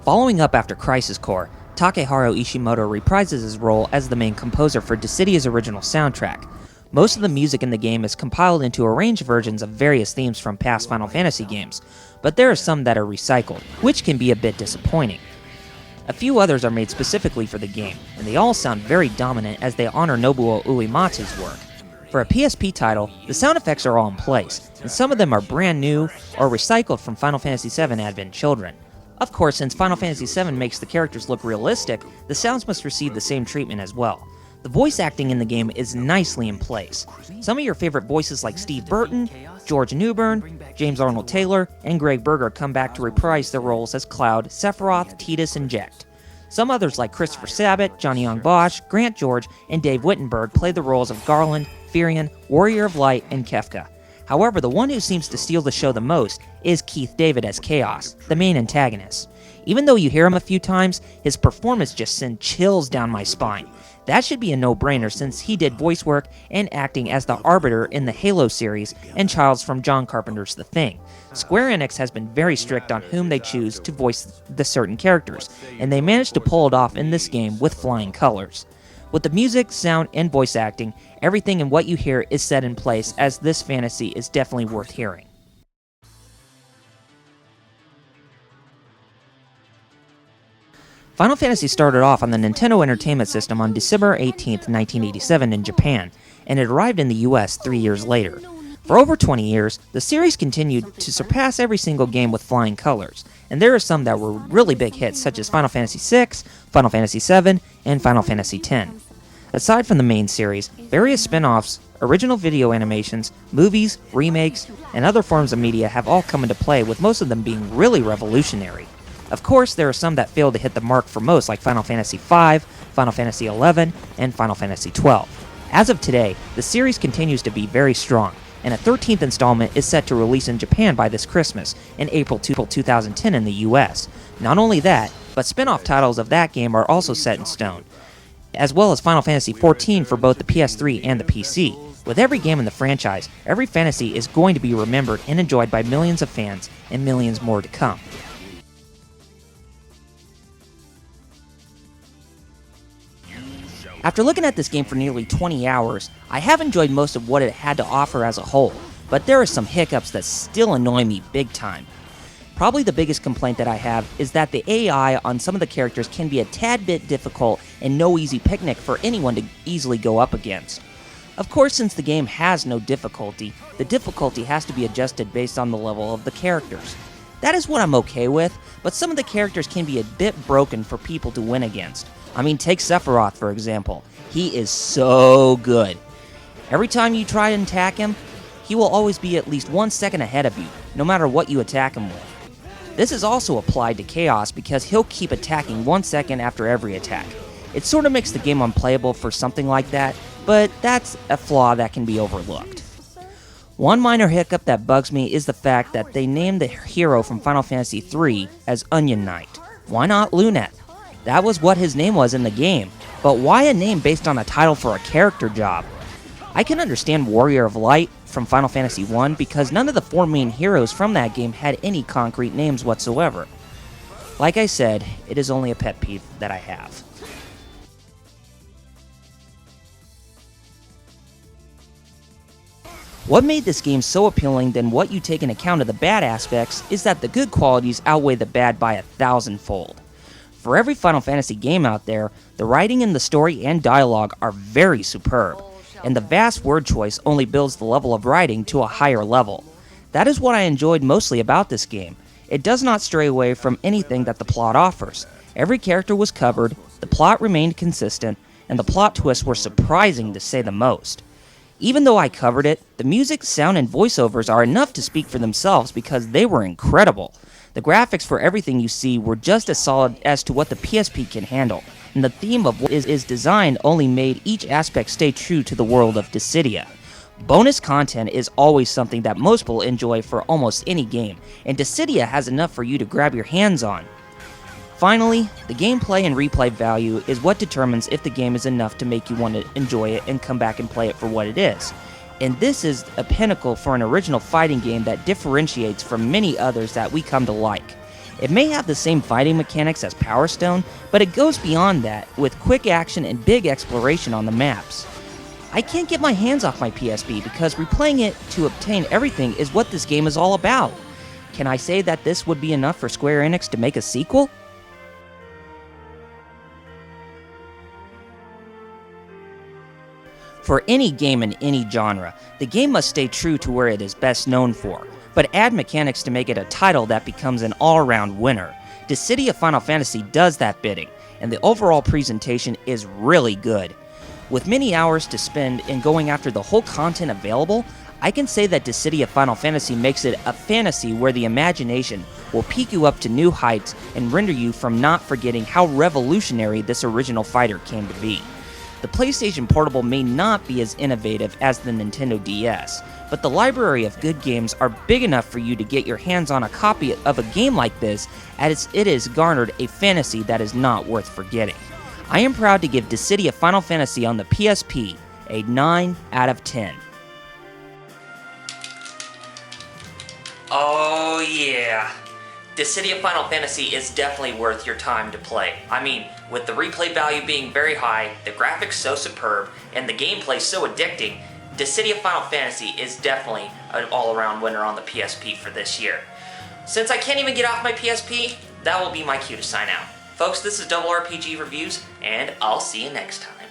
Following up after Crisis Core, Takeharu Ishimoto reprises his role as the main composer for Dissidia's original soundtrack. Most of the music in the game is compiled into arranged versions of various themes from past Final Fantasy games, but there are some that are recycled, which can be a bit disappointing. A few others are made specifically for the game, and they all sound very dominant as they honor Nobuo Uematsu's work. For a PSP title, the sound effects are all in place, and some of them are brand new or recycled from Final Fantasy VII Advent Children. Of course, since Final Fantasy VII makes the characters look realistic, the sounds must receive the same treatment as well. The voice acting in the game is nicely in place. Some of your favorite voices like Steve Burton, George Newbern, James Arnold Taylor, and Greg Berger come back to reprise their roles as Cloud, Sephiroth, Tidus, and Jecht. Some others like Christopher Sabat, Johnny Young Bosch, Grant George, and Dave Wittenberg play the roles of Garland, Firion, Warrior of Light, and Kefka. However, the one who seems to steal the show the most is Keith David as Chaos, the main antagonist. Even though you hear him a few times, his performance just sends chills down my spine. That should be a no-brainer since he did voice work and acting as the Arbiter in the Halo series and Childs from John Carpenter's The Thing. Square-Enix has been very strict on whom they choose to voice the certain characters, and they managed to pull it off in this game with flying colors. With the music, sound, and voice acting, everything in what you hear is set in place, as this fantasy is definitely worth hearing. Final Fantasy started off on the Nintendo Entertainment System on December 18, 1987 in Japan, and it arrived in the US 3 years later. For over 20 years, the series continued to surpass every single game with flying colors, and there are some that were really big hits such as Final Fantasy VI, Final Fantasy VII, and Final Fantasy X. Aside from the main series, various spin-offs, original video animations, movies, remakes, and other forms of media have all come into play, with most of them being really revolutionary. Of course, there are some that failed to hit the mark for most, like Final Fantasy V, Final Fantasy XI, and Final Fantasy XII. As of today, the series continues to be very strong, and a 13th installment is set to release in Japan by this Christmas, in April 2010 in the US. Not only that, but spin-off titles of that game are also set in stone, as well as Final Fantasy XIV for both the PS3 and the PC. With every game in the franchise, every fantasy is going to be remembered and enjoyed by millions of fans, and millions more to come. After looking at this game for nearly 20 hours, I have enjoyed most of what it had to offer as a whole, but there are some hiccups that still annoy me big time. Probably the biggest complaint that I have is that the AI on some of the characters can be a tad bit difficult and no easy picnic for anyone to easily go up against. Of course, since the game has no difficulty, the difficulty has to be adjusted based on the level of the characters. That is what I'm okay with, but some of the characters can be a bit broken for people to win against. I mean, take Sephiroth, for example. He is so good. Every time you try and attack him, he will always be at least 1 second ahead of you, no matter what you attack him with. This is also applied to Chaos because he'll keep attacking 1 second after every attack. It sort of makes the game unplayable for something like that, but that's a flaw that can be overlooked. One minor hiccup that bugs me is the fact that they named the hero from Final Fantasy III as Onion Knight. Why not Lunette? That was what his name was in the game, but why a name based on a title for a character job? I can understand Warrior of Light from Final Fantasy I because none of the 4 main heroes from that game had any concrete names whatsoever. Like I said, it is only a pet peeve that I have. What made this game so appealing than what you take into account of the bad aspects is that the good qualities outweigh the bad by 1,000-fold. For every Final Fantasy game out there, the writing in the story and dialogue are very superb, and the vast word choice only builds the level of writing to a higher level. That is what I enjoyed mostly about this game. It does not stray away from anything that the plot offers. Every character was covered, the plot remained consistent, and the plot twists were surprising to say the most. Even though I covered it, the music, sound, and voiceovers are enough to speak for themselves because they were incredible. The graphics for everything you see were just as solid as to what the PSP can handle, and the theme of what is designed only made each aspect stay true to the world of Dissidia. Bonus content is always something that most people enjoy for almost any game, and Dissidia has enough for you to grab your hands on. Finally, the gameplay and replay value is what determines if the game is enough to make you want to enjoy it and come back and play it for what it is. and this is a pinnacle for an original fighting game that differentiates from many others that we come to like. It may have the same fighting mechanics as Power Stone, but it goes beyond that, with quick action and big exploration on the maps. I can't get my hands off my PSP because replaying it to obtain everything is what this game is all about. Can I say that this would be enough for Square Enix to make a sequel? For any game in any genre, the game must stay true to where it is best known for, but add mechanics to make it a title that becomes an all-around winner. Dissidia Final Fantasy does that bidding, and the overall presentation is really good. With many hours to spend in going after the whole content available, I can say that Dissidia Final Fantasy makes it a fantasy where the imagination will pick you up to new heights and render you from not forgetting how revolutionary this original fighter came to be. The PlayStation Portable may not be as innovative as the Nintendo DS, but the library of good games are big enough for you to get your hands on a copy of a game like this, as it has garnered a fantasy that is not worth forgetting. I am proud to give Dissidia Final Fantasy on the PSP a 9 out of 10. Oh yeah, Dissidia Final Fantasy is definitely worth your time to play. I mean, with the replay value being very high, the graphics so superb, and the gameplay so addicting, Dissidia Final Fantasy is definitely an all-around winner on the PSP for this year. Since I can't even get off my PSP, that will be my cue to sign out. Folks, this is RRPG Reviews, and I'll see you next time.